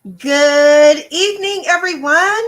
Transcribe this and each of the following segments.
Good evening, everyone.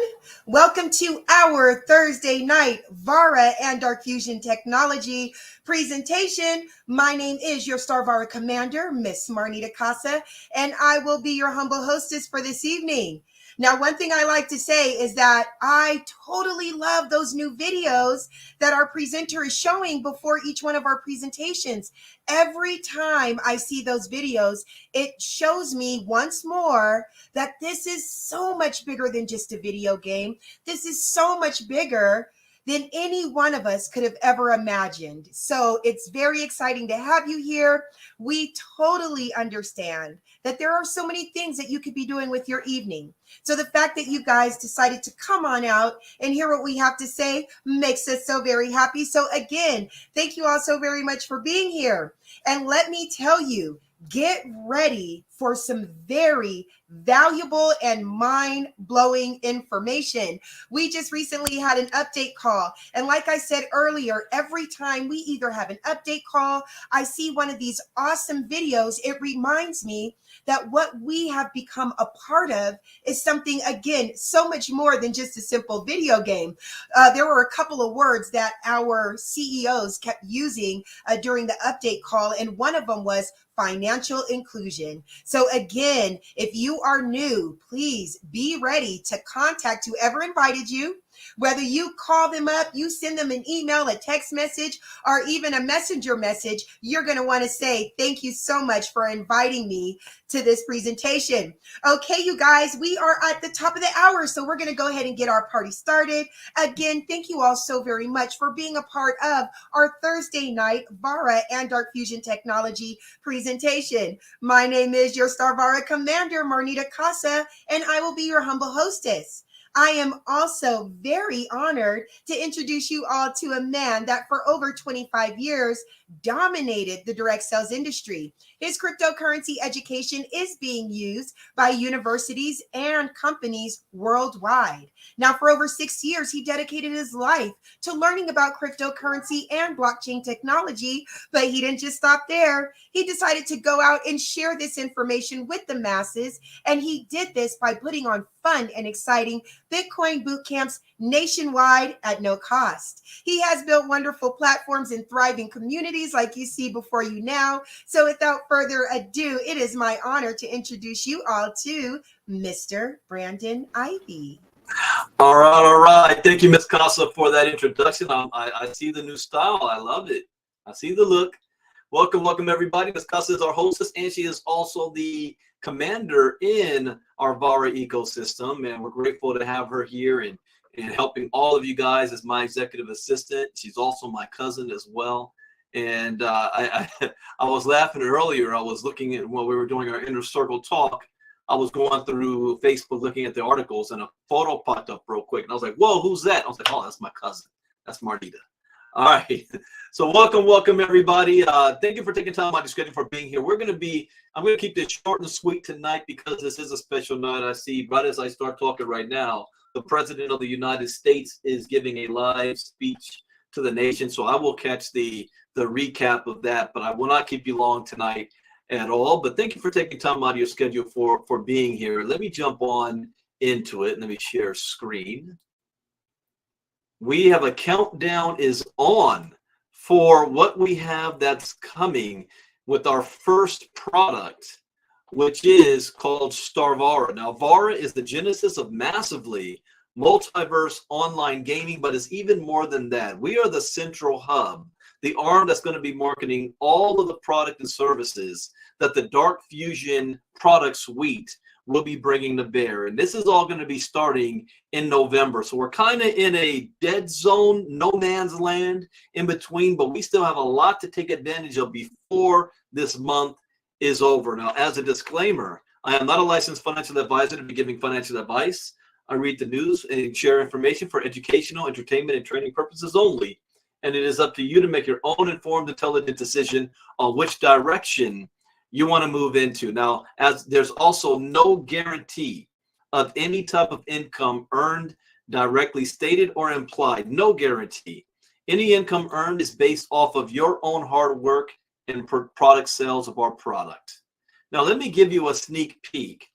Welcome to our Thursday night Vara and Dark Fusion Technology presentation. My name is your Star Vara Commander, Miss Marnita Casa, and I will be your humble hostess for this evening. Now, one thing I like to say is that I totally love those new videos that our presenter is showing before each one of our presentations. Every time I see those videos, it shows me once more that this is so much bigger than just a video game. This is so much bigger than any one of us could have ever imagined. So it's very exciting to have you here. We totally understand that there are so many things that you could be doing with your evening. So the fact that you guys decided to come on out and hear what we have to say makes us so very happy. So again, thank you all so very much for being here. And let me tell you, get ready for some very valuable and mind-blowing information. We just recently had an update call. And like I said earlier, every time we either have an update call, I see one of these awesome videos, it reminds me that what we have become a part of is something, again, so much more than just a simple video game. There were a couple of words that our CEOs kept using during the update call, and one of them was financial inclusion. So again, if you are new, please be ready to contact whoever invited you. Whether you call them up, you send them an email, a text message, or even a messenger message, you're going to want to say, thank you so much for inviting me to this presentation. Okay, you guys, we are at the top of the hour, so we're going to go ahead and get our party started. Again, thank you all so very much for being a part of our Thursday night Vara and Dark Fusion Technology presentation. My name is your Star Vara Commander, Marnita Casa, and I will be your humble hostess. I am also very honored to introduce you all to a man that for over 25 years dominated the direct sales industry. His cryptocurrency education is being used by universities and companies worldwide. Now, for over 6 years, he dedicated his life to learning about cryptocurrency and blockchain technology, but he didn't just stop there. He decided to go out and share this information with the masses, and he did this by putting on fun and exciting Bitcoin boot camps nationwide at no cost. He has built wonderful platforms and thriving communities like you see before you now. So without further ado, it is my honor to introduce you all to Mr. Brandon Ivy. All right, all right. Thank you, Ms. Casa, for that introduction. I see the new style. I love it. I see the look. Welcome, everybody. Ms. Casa is our hostess, and she is also the commander in our Vara ecosystem, and we're grateful to have her here and helping all of you guys as my executive assistant. She's also my cousin as well. And I was laughing earlier. I was looking at when we were doing our inner circle talk. I was going through Facebook looking at the articles, and a photo popped up real quick. And I was like, whoa, who's that? I was like, oh, that's my cousin. That's Marnita. All right. So welcome, everybody. Thank you for taking time out of your schedule for being here. I'm going to keep this short and sweet tonight because this is a special night. I see right as I start talking right now, the President of the United States is giving a live speech to the nation. So I will catch the recap of that, but I will not keep you long tonight at all. But thank you for taking time out of your schedule for being here. Let me jump on into it. Let me share screen. We have a countdown is on for what we have that's coming with our first product, which is called Star Vara. Now, Vara is the genesis of massively multiverse online gaming, but it's even more than that. We are the central hub, the arm that's going to be marketing all of the product and services that the Dark Fusion product suite will be bringing to bear. And this is all going to be starting in November. So we're kind of in a dead zone, no man's land in between, but we still have a lot to take advantage of before this month is over. Now, as a disclaimer, I am not a licensed financial advisor to be giving financial advice. I read the news and share information for educational, entertainment, and training purposes only. And it is up to you to make your own informed, intelligent decision on which direction you want to move into. Now, as there's also no guarantee of any type of income earned directly stated or implied, no guarantee. Any income earned is based off of your own hard work and product sales of our product. Now, let me give you a sneak peek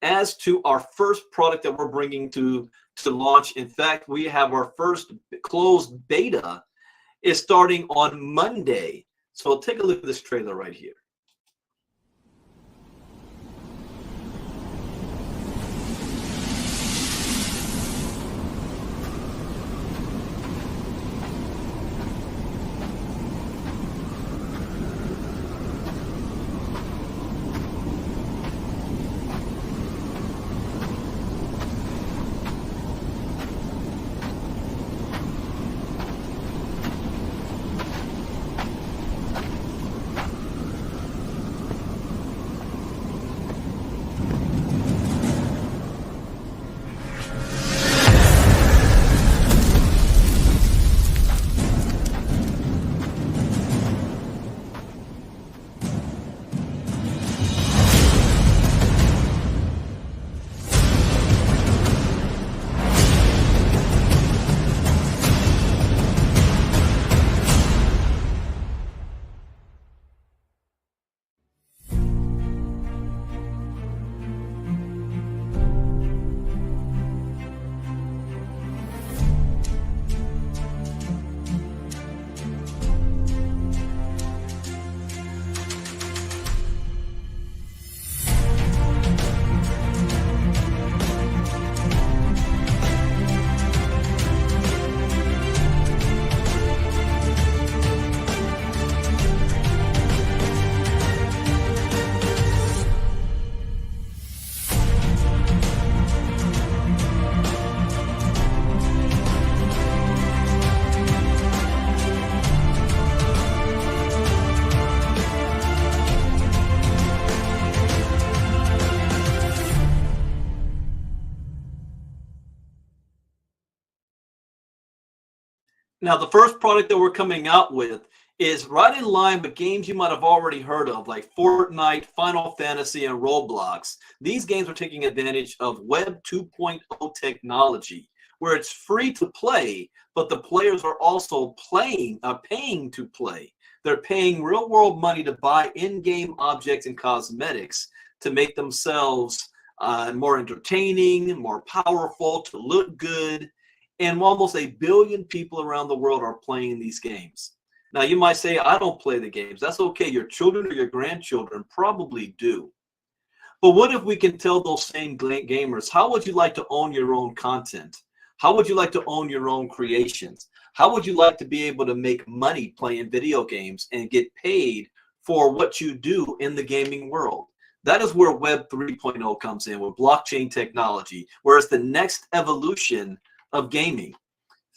as to our first product that we're bringing to launch. In fact, we have our first closed beta is starting on Monday. So take a look at this trailer right here. Now, the first product that we're coming out with is right in line with games you might have already heard of, like Fortnite, Final Fantasy, and Roblox. These games are taking advantage of Web 2.0 technology, where it's free to play, but the players are also paying to play. They're paying real-world money to buy in-game objects and cosmetics to make themselves more entertaining, more powerful, to look good. And almost 1 billion people around the world are playing these games. Now, you might say, I don't play the games. That's okay. Your children or your grandchildren probably do. But what if we can tell those same gamers, how would you like to own your own content? How would you like to own your own creations? How would you like to be able to make money playing video games and get paid for what you do in the gaming world? That is where Web 3.0 comes in, with blockchain technology, where it's the next evolution of gaming.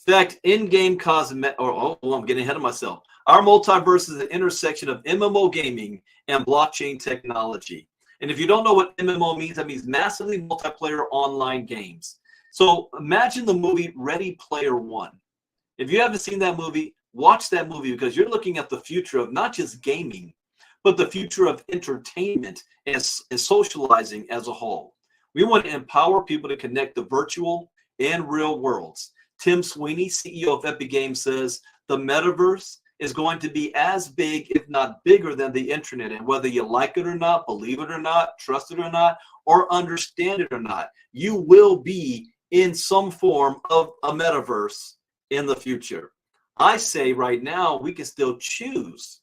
In fact, in-game cosmetic, I'm getting ahead of myself. Our multiverse is an intersection of MMO gaming and blockchain technology. And if you don't know what MMO means, that means massively multiplayer online games. So imagine the movie Ready Player One. If you haven't seen that movie, watch that movie, because you're looking at the future of not just gaming, but the future of entertainment and socializing as a whole. We want to empower people to connect the virtual and real worlds. Tim Sweeney, CEO of Epic Games, says the metaverse is going to be as big, if not bigger, than the internet. And whether you like it or not, believe it or not, trust it or not, or understand it or not, you will be in some form of a metaverse in the future. I say right now, we can still choose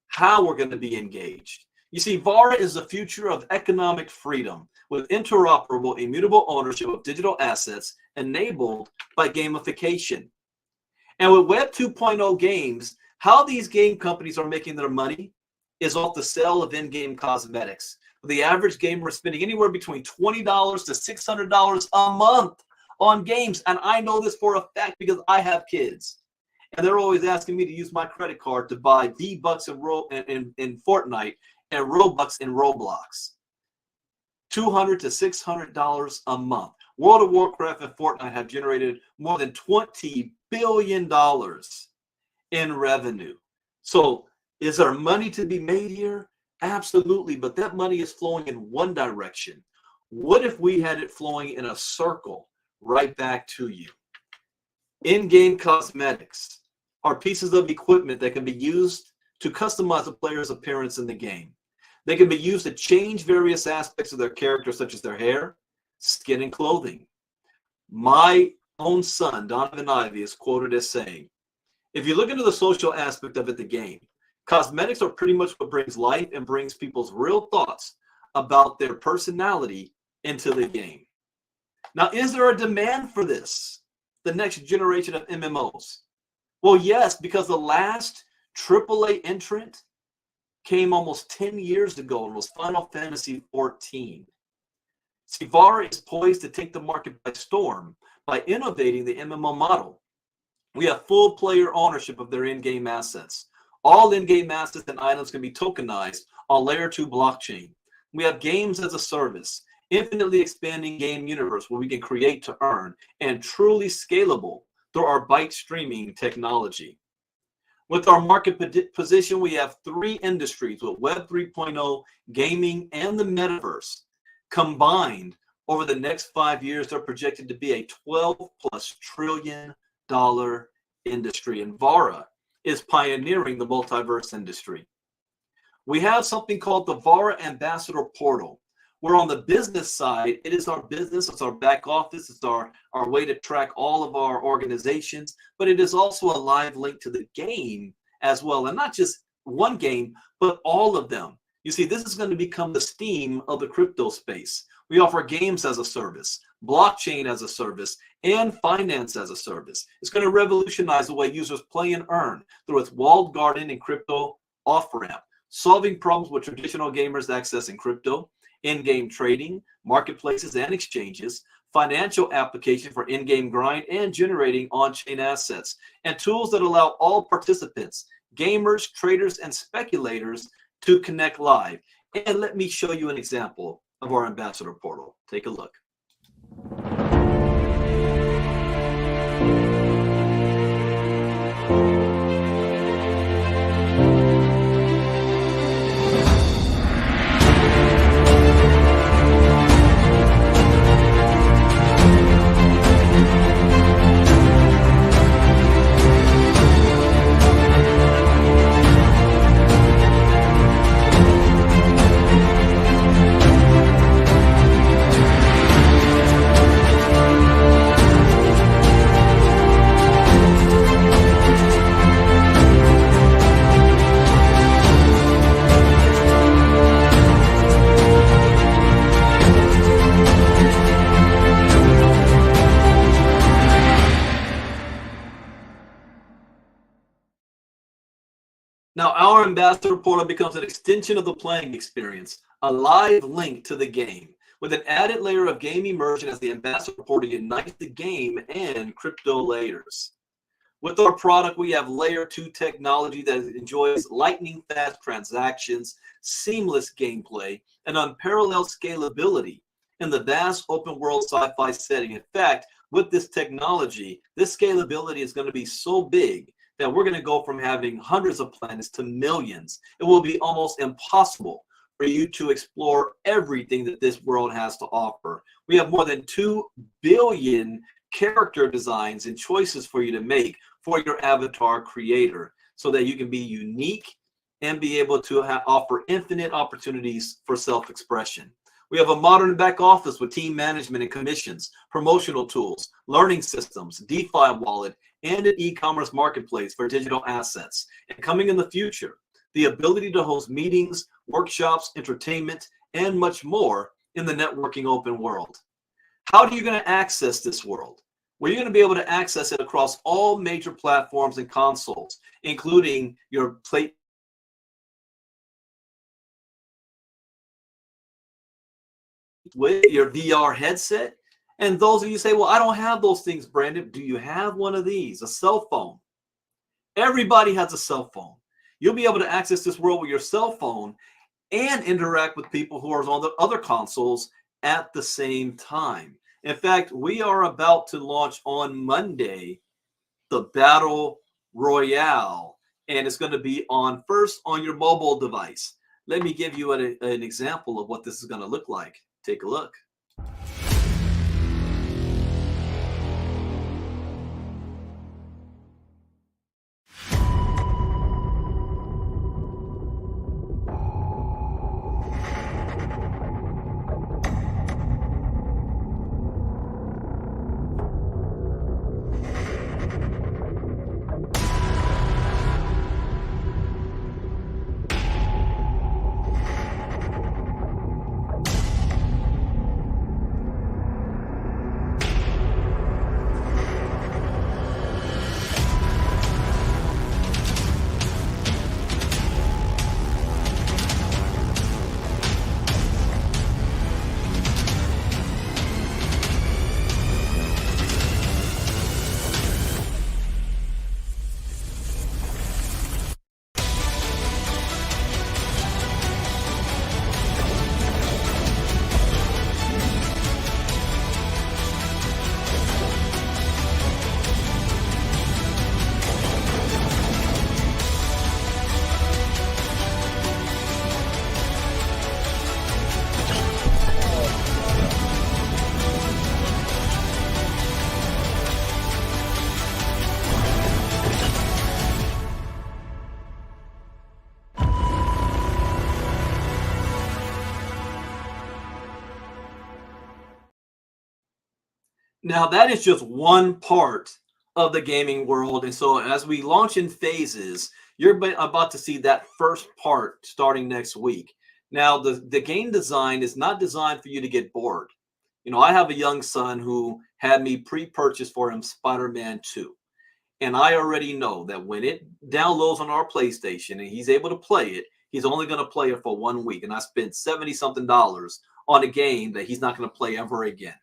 how we're going to be engaged. You see, Vara is the future of economic freedom, with interoperable, immutable ownership of digital assets enabled by gamification. And with Web 2.0 games, how these game companies are making their money is off the sale of in-game cosmetics. The average gamer is spending anywhere between $20 to $600 a month on games. And I know this for a fact because I have kids. And they're always asking me to use my credit card to buy V-Bucks in Fortnite and Robux in Roblox. $200 to $600 a month. World of Warcraft and Fortnite have generated more than $20 billion in revenue. So is there money to be made here? Absolutely, but that money is flowing in one direction. What if we had it flowing in a circle right back to you? In-game cosmetics are pieces of equipment that can be used to customize a player's appearance in the game. They can be used to change various aspects of their character, such as their hair, skin, and clothing. My own son, Donovan Ivy, is quoted as saying, if you look into the social aspect of it, the game, cosmetics are pretty much what brings life and brings people's real thoughts about their personality into the game. Now, is there a demand for this? The next generation of MMOs? Well, yes, because the last AAA entrant came almost 10 years ago and was Final Fantasy XIV. See, Vara is poised to take the market by storm by innovating the MMO model. We have full player ownership of their in-game assets. All in-game assets and items can be tokenized on Layer 2 blockchain. We have games as a service, infinitely expanding game universe where we can create to earn, and truly scalable through our byte streaming technology. With our market position, we have three industries with Web 3.0, gaming, and the Metaverse. Combined, over the next 5 years, they're projected to be a $12+ trillion industry, and Vara is pioneering the multiverse industry. We have something called the Vara Ambassador Portal, where on the business side, it is our business, it's our back office, it's our way to track all of our organizations, but it is also a live link to the game as well, and not just one game, but all of them. You see, this is going to become the Steam of the crypto space. We offer games as a service, blockchain as a service, and finance as a service. It's going to revolutionize the way users play and earn through its walled garden and crypto off-ramp, solving problems with traditional gamers accessing crypto, in-game trading, marketplaces and exchanges, financial application for in-game grind, and generating on-chain assets, and tools that allow all participants, gamers, traders, and speculators to connect live. And let me show you an example of our Ambassador Portal. Take a look. Now, our Ambassador Portal becomes an extension of the playing experience, a live link to the game, with an added layer of game immersion as the Ambassador Portal unites the game and crypto layers. With our product, we have Layer 2 technology that enjoys lightning-fast transactions, seamless gameplay, and unparalleled scalability in the vast open-world sci-fi setting. In fact, with this technology, this scalability is going to be so big that we're going to go from having hundreds of planets to millions. It will be almost impossible for you to explore everything that this world has to offer. We have more than 2 billion character designs and choices for you to make for your avatar creator so that you can be unique and be able to offer infinite opportunities for self-expression. We have a modern back office with team management and commissions, promotional tools, learning systems, DeFi wallet, and an e-commerce marketplace for digital assets. And coming in the future, the ability to host meetings, workshops, entertainment, and much more in the networking open world. How are you going to access this world? Well, you're going to be able to access it across all major platforms and consoles, including your with your VR headset. And those of you say, well, I don't have those things, Brandon. Do you have one of these? A cell phone. Everybody has a cell phone. You'll be able to access this world with your cell phone and interact with people who are on the other consoles at the same time. In fact, we are about to launch on Monday the Battle Royale, and it's going to be first on your mobile device. Let me give you an example of what this is going to look like. Take a look. Now, that is just one part of the gaming world. And so, as we launch in phases, you're about to see that first part starting next week. Now, the game design is not designed for you to get bored. You know, I have a young son who had me pre-purchase for him Spider-Man 2. And I already know that when it downloads on our PlayStation and he's able to play it, he's only going to play it for 1 week. And I spent 70 something dollars on a game that he's not going to play ever again.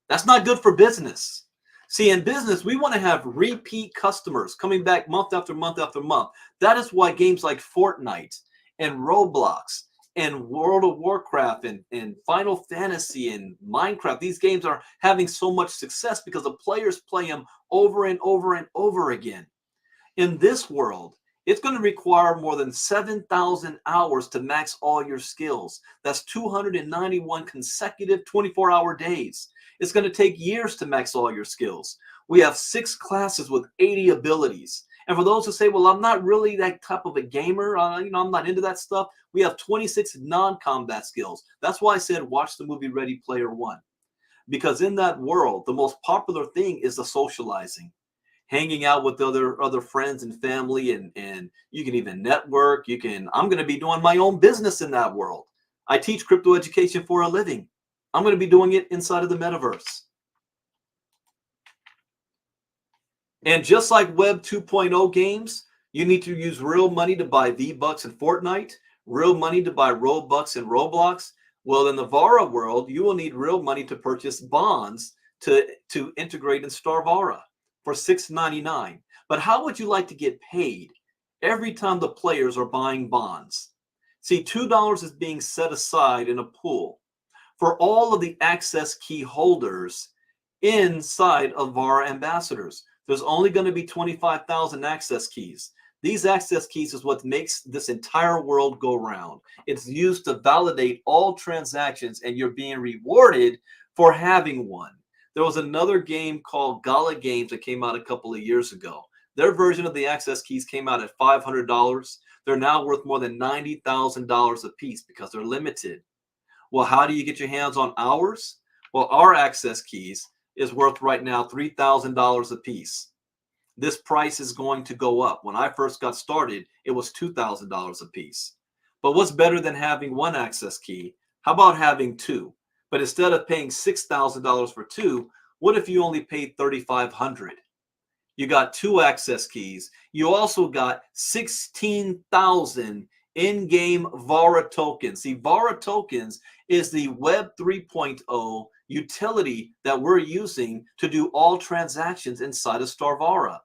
That's not good for business. See, in business, we want to have repeat customers coming back month after month after month. That is why games like Fortnite and Roblox and World of Warcraft and Final Fantasy and Minecraft, these games are having so much success because the players play them over and over and over again. In this world, it's going to require more than 7,000 hours to max all your skills. That's 291 consecutive 24-hour days. It's going to take years to max all your skills. We have 6 classes with 80 abilities. And for those who say, well, I'm not really that type of a gamer, I'm not into that stuff, we have 26 non-combat skills. That's why I said watch the movie Ready Player One. Because in that world, the most popular thing is the socializing. Hanging out with other friends and family, and you can even network. I'm going to be doing my own business in that world. I teach crypto education for a living. I'm going to be doing it inside of the metaverse. And just like Web 2.0 games, you need to use real money to buy V-Bucks in Fortnite, real money to buy Robux in Roblox. Well, in the Vara world, you will need real money to purchase bonds to integrate in Vara for $6.99. But how would you like to get paid every time the players are buying bonds? See, $2 is being set aside in a pool for all of the access key holders inside of Vara ambassadors. There's only going to be 25,000 access keys. These access keys is what makes this entire world go round. It's used to validate all transactions, and you're being rewarded for having one. There was another game called Gala Games that came out a couple of years ago. Their version of the access keys came out at $500. They're now worth more than $90,000 a piece because they're limited. Well, how do you get your hands on ours? Well, our access keys is worth right now $3,000 a piece. This price is going to go up. When I first got started, it was $2,000 a piece. But what's better than having one access key? How about having two? But instead of paying $6,000 for two, what if you only paid $3,500? You got 2 access keys. You also got 16,000 in-game Vara tokens. See, Vara tokens is the Web 3.0 utility that we're using to do all transactions inside of Vara.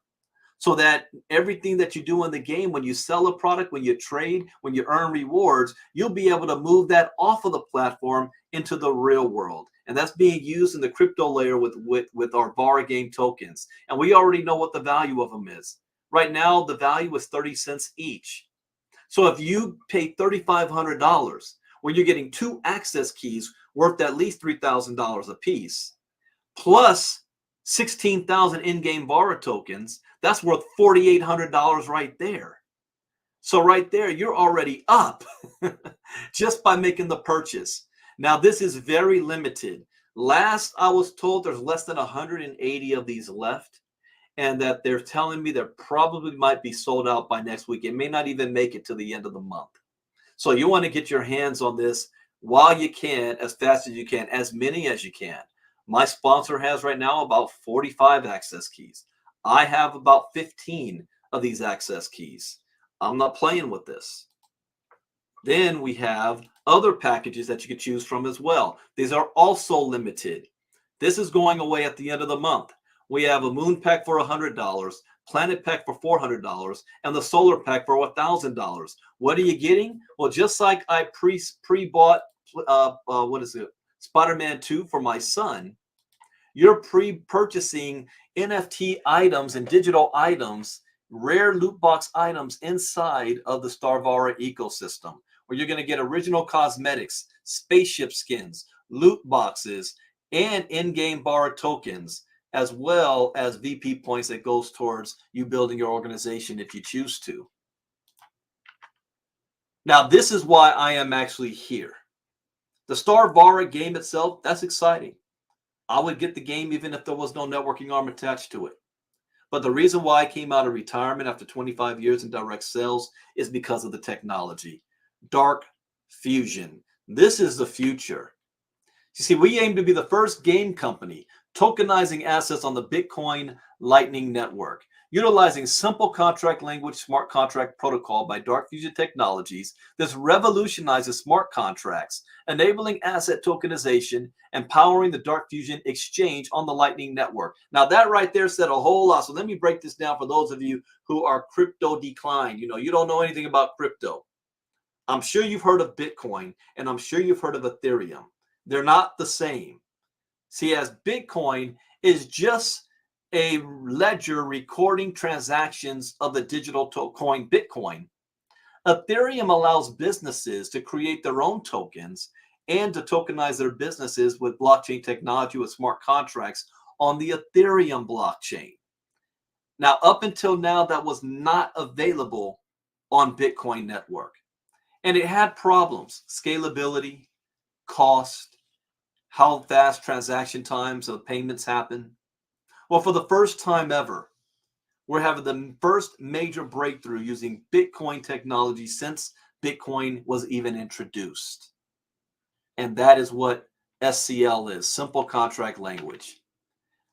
So that everything that you do in the game, when you sell a product, when you trade, when you earn rewards, you'll be able to move that off of the platform into the real world. And that's being used in the crypto layer with our Vara game tokens. And we already know what the value of them is. Right now, the value is 30 cents each. So if you pay $3,500, when you're getting 2 access keys worth at least $3,000 a piece, plus 16,000 in-game Vara tokens, that's worth $4,800 right there. So right there, you're already up just by making the purchase. Now, this is very limited. Last I was told, there's less than 180 of these left, and that they're telling me they probably might be sold out by next week. It may not even make it to the end of the month. So you want to get your hands on this while you can, as fast as you can, as many as you can. My sponsor has right now about 45 access keys. I have about 15 of these access keys. I'm not playing with this. Then we have other packages that you can choose from as well. These are also limited. This is going away at the end of the month. We have a moon pack for $100, planet pack for $400, and the solar pack for $1,000. What are you getting? Well, just like I pre-bought Spider-Man 2 for my son, you're pre-purchasing NFT items and digital items, rare loot box items inside of the Vara ecosystem, where you're going to get original cosmetics, spaceship skins, loot boxes, and in-game Vara tokens, as well as VP points that goes towards you building your organization if you choose to. Now, this is why I am actually here. The Vara game itself, that's exciting. I would get the game even if there was no networking arm attached to it. But the reason why I came out of retirement after 25 years in direct sales is because of the technology. Dark fusion. This is the future. You see, we aim to be the first game company tokenizing assets on the Bitcoin Lightning Network, utilizing simple contract language smart contract protocol by Dark Fusion Technologies. This revolutionizes smart contracts, enabling asset tokenization, empowering the Dark Fusion exchange on the Lightning Network. Now that right there said a whole lot. So let me break this down for those of you who are crypto declined. You don't know anything about crypto. I'm sure you've heard of Bitcoin, and I'm sure you've heard of Ethereum. They're not the same. See, as Bitcoin is just a ledger recording transactions of the digital coin Bitcoin, Ethereum allows businesses to create their own tokens and to tokenize their businesses with blockchain technology with smart contracts on the Ethereum blockchain. Now, up until now, that was not available on Bitcoin network. And it had problems: scalability, cost, how fast transaction times of payments happen. Well, for the first time ever, we're having the first major breakthrough using Bitcoin technology since Bitcoin was even introduced. And that is what SCL is, simple contract language.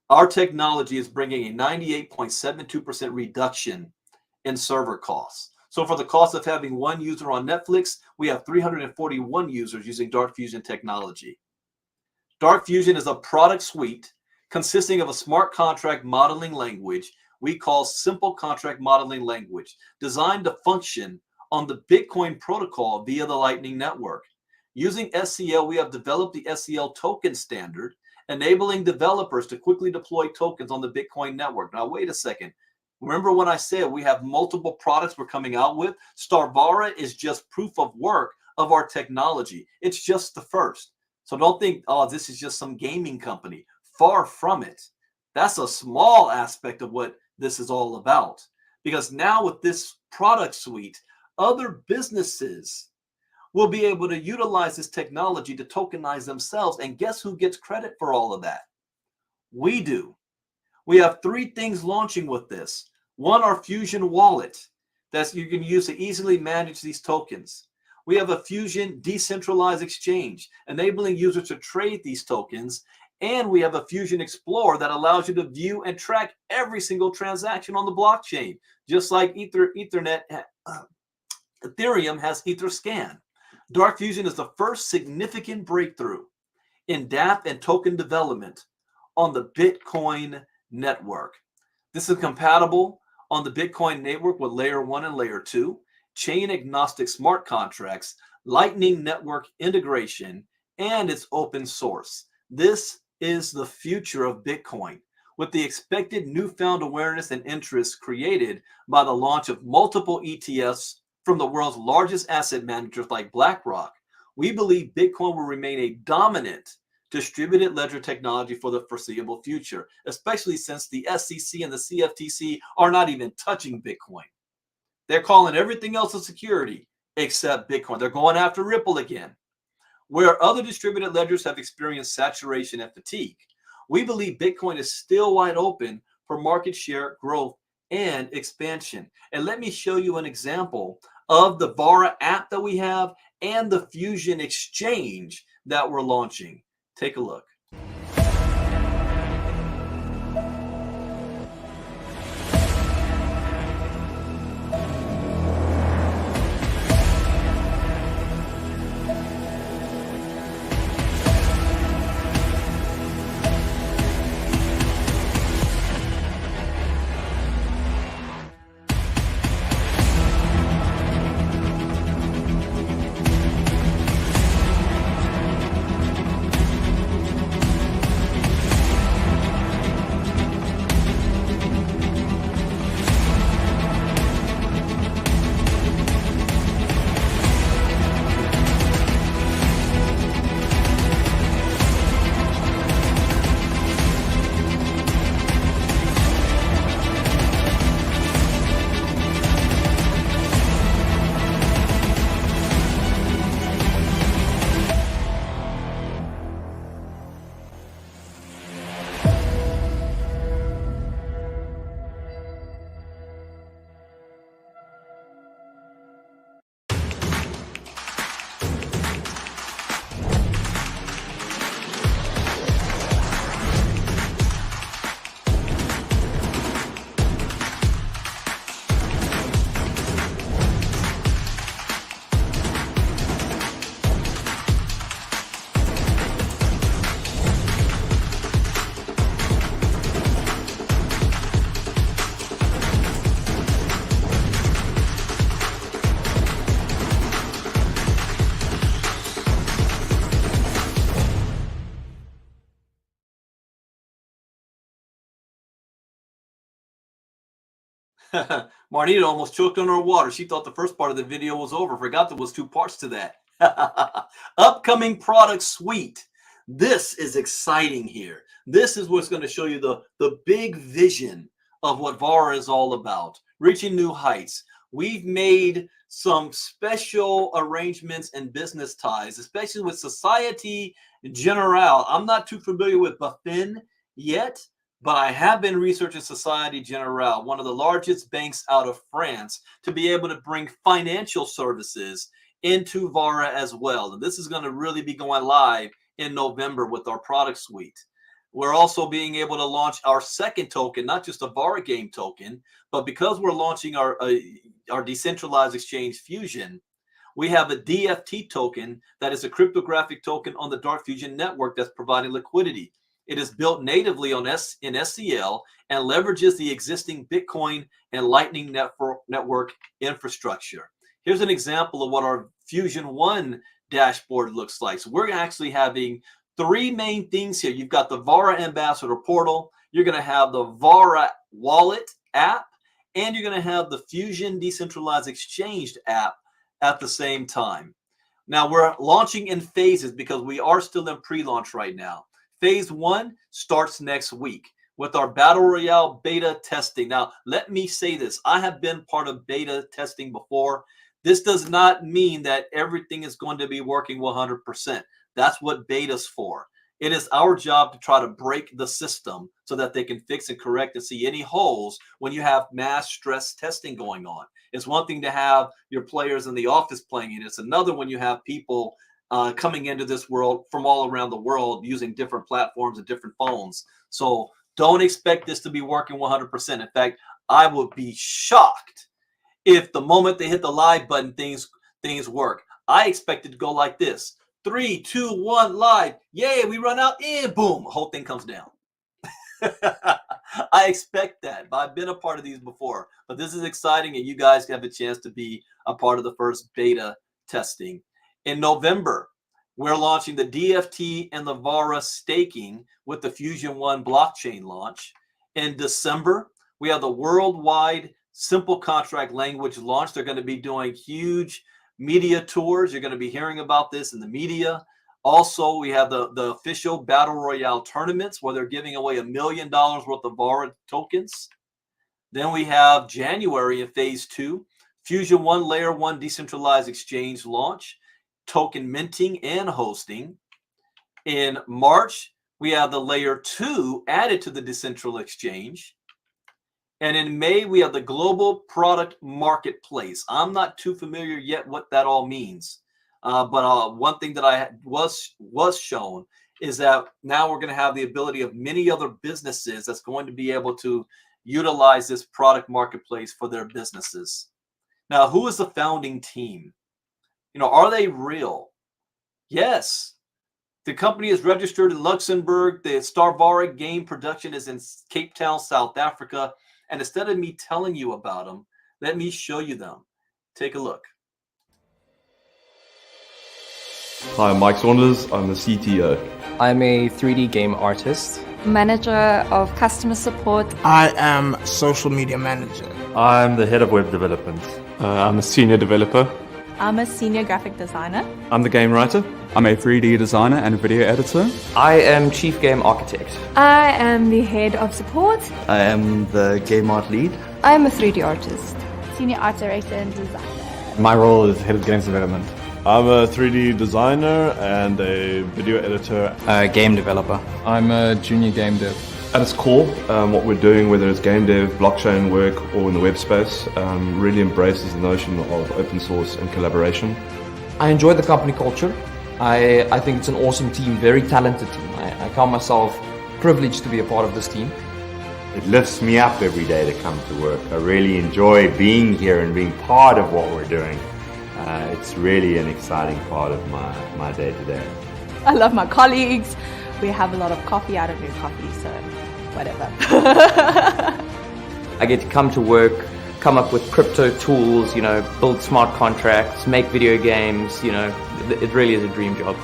Our technology is bringing a 98.72% reduction in server costs. So for the cost of having one user on Netflix, we have 341 users using Dark Fusion technology. Dark Fusion is a product suite consisting of a smart contract modeling language we call simple contract modeling language, designed to function on the Bitcoin protocol via the Lightning Network. Using SCL, we have developed the SCL token standard, enabling developers to quickly deploy tokens on the Bitcoin network. Now, wait a second. Remember when I said we have multiple products we're coming out with? Vara is just proof of work of our technology. It's just the first. So don't think, oh, this is just some gaming company. Far from it. That's a small aspect of what this is all about. Because now with this product suite, other businesses will be able to utilize this technology to tokenize themselves. And guess who gets credit for all of that? We do. We have three things launching with this. One, our Fusion wallet that you can use to easily manage these tokens. We have a Fusion decentralized exchange, enabling users to trade these tokens. And we have a Fusion Explorer that allows you to view and track every single transaction on the blockchain, just like Ethereum has Etherscan. Dark Fusion is the first significant breakthrough in dApp and token development on the Bitcoin network. This is compatible on the Bitcoin network with layer 1 and layer 2, chain agnostic smart contracts, Lightning Network integration, and it's open source. This is the future of Bitcoin, with the expected newfound awareness and interest created by the launch of multiple ETFs from the world's largest asset managers like BlackRock. We believe Bitcoin will remain a dominant distributed ledger technology for the foreseeable future, especially since the SEC and the CFTC are not even touching Bitcoin. They're calling everything else a security except Bitcoin. They're going after Ripple again. Where other distributed ledgers have experienced saturation and fatigue, we believe Bitcoin is still wide open for market share growth and expansion. And let me show you an example of the Vara app that we have and the Fusion exchange that we're launching. Take a look. Marnita almost choked on her water. She thought the first part of the video was over. Forgot there was 2 parts to that. Upcoming product suite. This is exciting here. This is what's going to show you the big vision of what Vara is all about, reaching new heights. We've made some special arrangements and business ties, especially with Societe Generale. I'm not too familiar with Buffin yet, but I have been researching Societe Generale, one of the largest banks out of France, to be able to bring financial services into Vara as well. And this is going to really be going live in November with our product suite. We're also being able to launch our second token, not just a Vara game token, but because we're launching our decentralized exchange Fusion, we have a DFT token that is a cryptographic token on the Dark Fusion network that's providing liquidity. It is built natively in SCL and leverages the existing Bitcoin and Lightning network infrastructure. Here's an example of what our Fusion 1 dashboard looks like. So we're actually having 3 main things here. You've got the Vara Ambassador portal, you're going to have the Vara Wallet app, and you're going to have the Fusion Decentralized Exchange app at the same time. Now, we're launching in phases because we are still in pre-launch right now. Phase 1 starts next week with our Battle Royale beta testing. Now, let me say this. I have been part of beta testing before. This does not mean that everything is going to be working 100%. That's what beta's for. It is our job to try to break the system so that they can fix and correct and see any holes when you have mass stress testing going on. It's one thing to have your players in the office playing it. It's another when you have people coming into this world from all around the world using different platforms and different phones. So don't expect this to be working 100%. In fact, I would be shocked if the moment they hit the live button, things work. I expect it to go like this. 3, 2, 1, live. Yay, we run out and boom, the whole thing comes down. I expect that, but I've been a part of these before. But this is exciting, and you guys have a chance to be a part of the first beta testing. In November, we're launching the DFT and the Vara staking with the Fusion 1 blockchain launch. In December, we have the worldwide simple contract language launch. They're going to be doing huge media tours. You're going to be hearing about this in the media. Also, we have the official Battle Royale tournaments where they're giving away $1 million worth of Vara tokens. Then we have January in phase 2, Fusion 1 Layer 1 Decentralized Exchange launch, token minting and hosting. In March, we have the Layer 2 added to the Decentralized Exchange. And in May, we have the Global Product Marketplace. I'm not too familiar yet what that all means. But one thing that I was shown is that now we're going to have the ability of many other businesses that's going to be able to utilize this product marketplace for their businesses. Now, who is the founding team? You know, are they real? Yes. The company is registered in Luxembourg. The Starvara game production is in Cape Town, South Africa. And instead of me telling you about them, let me show you them. Take a look. Hi, I'm Mike Saunders. I'm the CTO. I'm a 3D game artist. Manager of customer support. I am social media manager. I'm the head of web development. I'm a senior developer. I'm a senior graphic designer. I'm the game writer. I'm a 3D designer and a video editor. I am chief game architect. I am the head of support. I am the game art lead. I'm a 3D artist. Senior art director and designer. My role is head of games development. I'm a 3D designer and a video editor. Game developer. I'm a junior game dev. At its core, what we're doing, whether it's game dev, blockchain work, or in the web space, really embraces the notion of open source and collaboration. I enjoy the company culture. I think it's an awesome team, very talented team. I count myself privileged to be a part of this team. It lifts me up every day to come to work. I really enjoy being here and being part of what we're doing. It's really an exciting part of my day to day. I love my colleagues. We have a lot of coffee. I don't do coffee, so whatever. I get to come to work, come up with crypto tools, build smart contracts, make video games, it really is a dream job.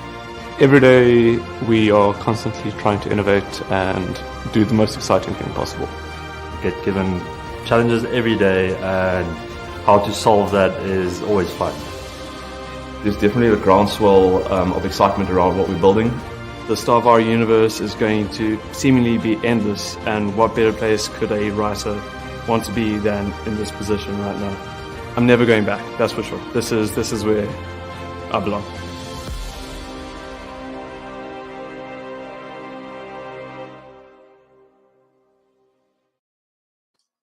Every day we are constantly trying to innovate and do the most exciting thing possible. Get given Challenges every day, and how to solve that is always fun. There's definitely a groundswell of excitement around what we're building. The Star Vara universe is going to seemingly be endless, and what better place could a writer want to be than in this position right now? I'm never going back, that's for sure. This is where I belong.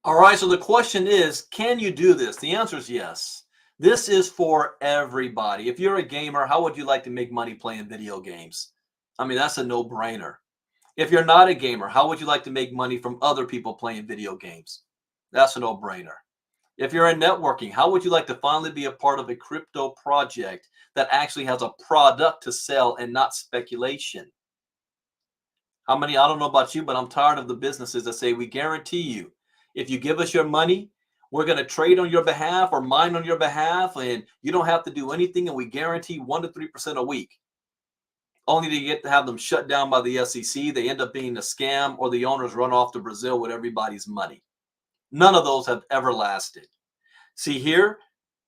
All right, so the question is, can you do this? The answer is yes. This is for everybody. If you're a gamer, how would you like to make money playing video games? I mean, that's a no-brainer. If you're not a gamer, how would you like to make money from other people playing video games? That's a no-brainer. If you're in networking, how would you like to finally be a part of a crypto project that actually has a product to sell and not speculation? How many, I don't know about you, but I'm tired of the businesses that say, we guarantee you, if you give us your money, we're going to trade on your behalf or mine on your behalf, and you don't have to do anything, and we guarantee 1 to 3% a week. Only to get to have them shut down by the SEC. They end up being a scam, or the owners run off to Brazil with everybody's money. None of those have ever lasted. See here,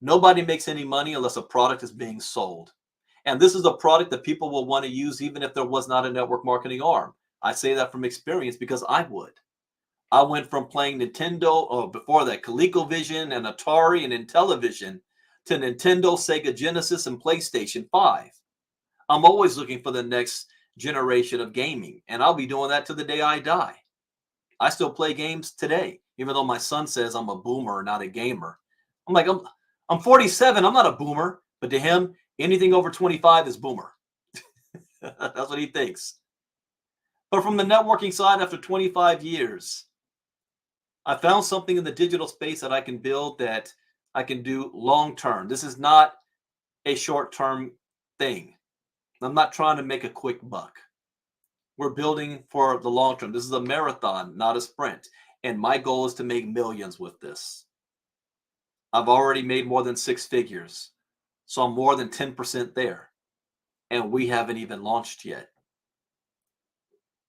nobody makes any money unless a product is being sold. And this is a product that people will want to use even if there was not a network marketing arm. I say that from experience because I would. I went from playing Nintendo, or before that, ColecoVision and Atari and Intellivision, to Nintendo, Sega Genesis, and PlayStation 5. I'm always looking for the next generation of gaming, and I'll be doing that to the day I die. I still play games today, even though my son says I'm a boomer, not a gamer. I'm like, I'm 47, I'm not a boomer, but to him, anything over 25 is boomer. That's what he thinks. But from the networking side, after 25 years, I found something in the digital space that I can build that I can do long term. This is not a short term thing. I'm not trying to make a quick buck. We're building for the long term. This is a marathon, not a sprint. And my goal is to make millions with this. I've already made more than 6 figures. So I'm more than 10% there. And we haven't even launched yet.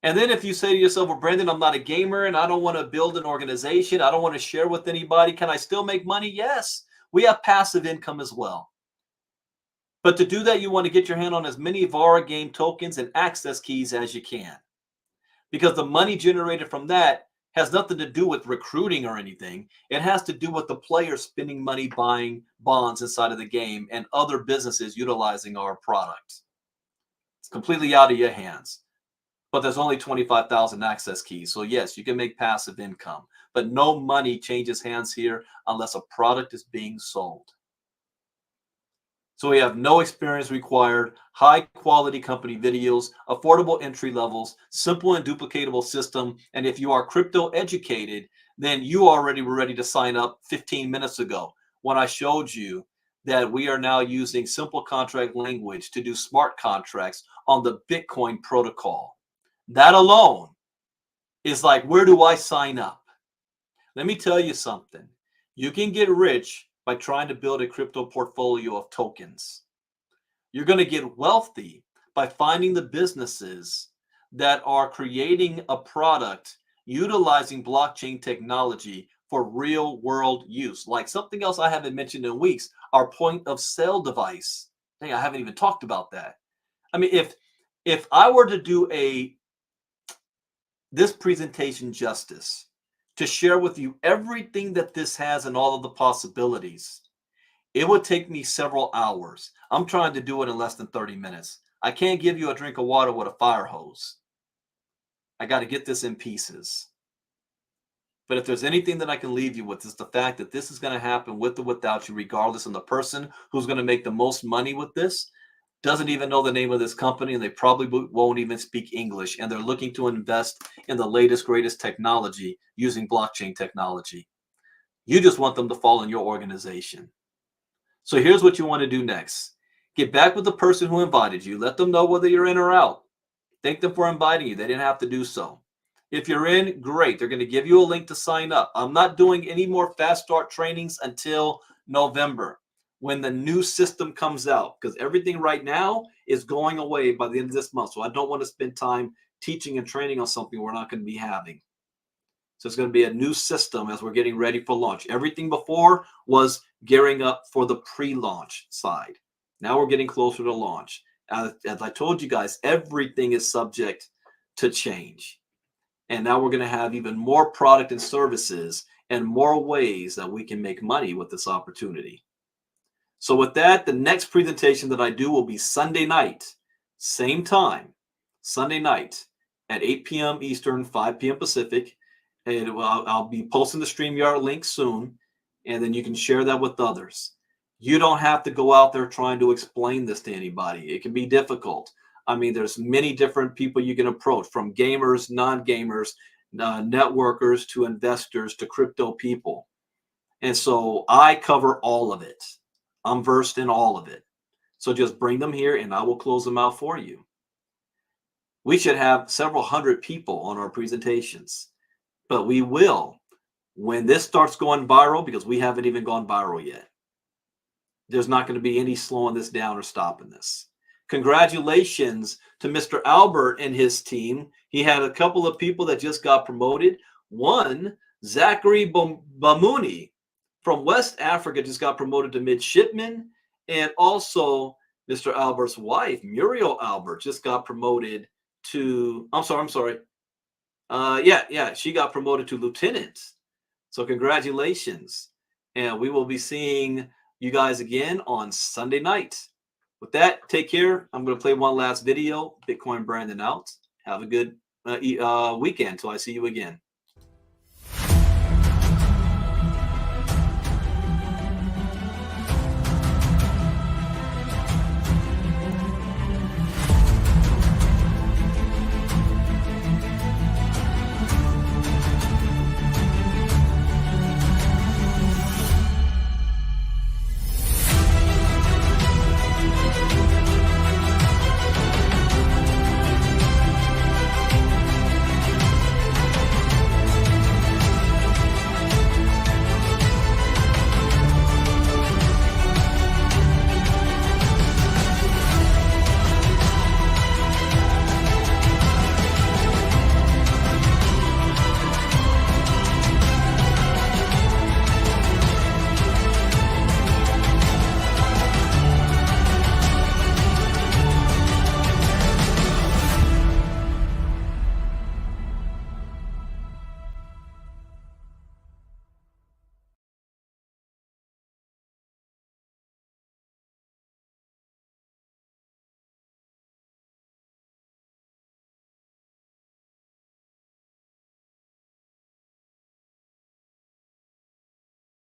And then if you say to yourself, well, Brandon, I'm not a gamer and I don't want to build an organization. I don't want to share with anybody. Can I still make money? Yes. We have passive income as well. But to do that, you want to get your hand on as many Vara game tokens and access keys as you can. Because the money generated from that has nothing to do with recruiting or anything. It has to do with the players spending money buying bonds inside of the game and other businesses utilizing our product. It's completely out of your hands. But there's only 25,000 access keys. So yes, you can make passive income. But no money changes hands here unless a product is being sold. So we have no experience required, high quality company videos, affordable entry levels, simple and duplicatable system. And if you are crypto educated, then you already were ready to sign up 15 minutes ago when I showed you that we are now using simple contract language to do smart contracts on the Bitcoin protocol. That alone is like, where do I sign up? Let me tell you something. You can get rich by trying to build a crypto portfolio of tokens. You're going to get wealthy by finding the businesses that are creating a product utilizing blockchain technology for real world use. Like something else I haven't mentioned in weeks, our point of sale device. Dang, I haven't even talked about that. I mean, if I were to do this presentation justice, to share with you everything that this has and all of the possibilities, it would take me several hours. I'm trying to do it in less than 30 minutes. I can't give you a drink of water with a fire hose. I got to get this in pieces. But if there's anything that I can leave you with, is the fact that this is going to happen with or without you, regardless. And the person who's going to make the most money with this doesn't even know the name of this company, and they probably won't even speak English, and they're looking to invest in the latest, greatest technology using blockchain technology. You just want them to fall in your organization. So here's what you want to do next. Get back with the person who invited you. Let them know whether you're in or out. Thank them for inviting you. They didn't have to do so. If you're in, great. They're going to give you a link to sign up. I'm not doing any more fast start trainings until November, when the new system comes out, because everything right now is going away by the end of this month. So I don't want to spend time teaching and training on something we're not going to be having. So it's going to be a new system as we're getting ready for launch. Everything before was gearing up for the pre-launch side. Now we're getting closer to launch. As I told you guys, everything is subject to change. And now we're going to have even more product and services and more ways that we can make money with this opportunity. So with that, the next presentation that I do will be Sunday night, same time, Sunday night at 8 p.m. Eastern, 5 p.m. Pacific. And I'll be posting the StreamYard link soon, and then you can share that with others. You don't have to go out there trying to explain this to anybody. It can be difficult. I mean, there's many different people you can approach, from gamers, non-gamers, networkers, to investors, to crypto people. And so I cover all of it. I'm versed in all of it. So just bring them here and I will close them out for you. We should have several hundred people on our presentations, but we will when this starts going viral, because we haven't even gone viral yet. There's not going to be any slowing this down or stopping this. Congratulations to Mr. Albert and his team. He had a couple of people that just got promoted. One, Zachary Bamuni from West Africa, just got promoted to midshipman. And also Mr. Albert's wife, Muriel Albert, just got promoted to, she got promoted to lieutenant. So congratulations. And we will be seeing you guys again on Sunday night. With that, take care. I'm going to play one last video. Bitcoin Brandon out. Have a good weekend till I see you again.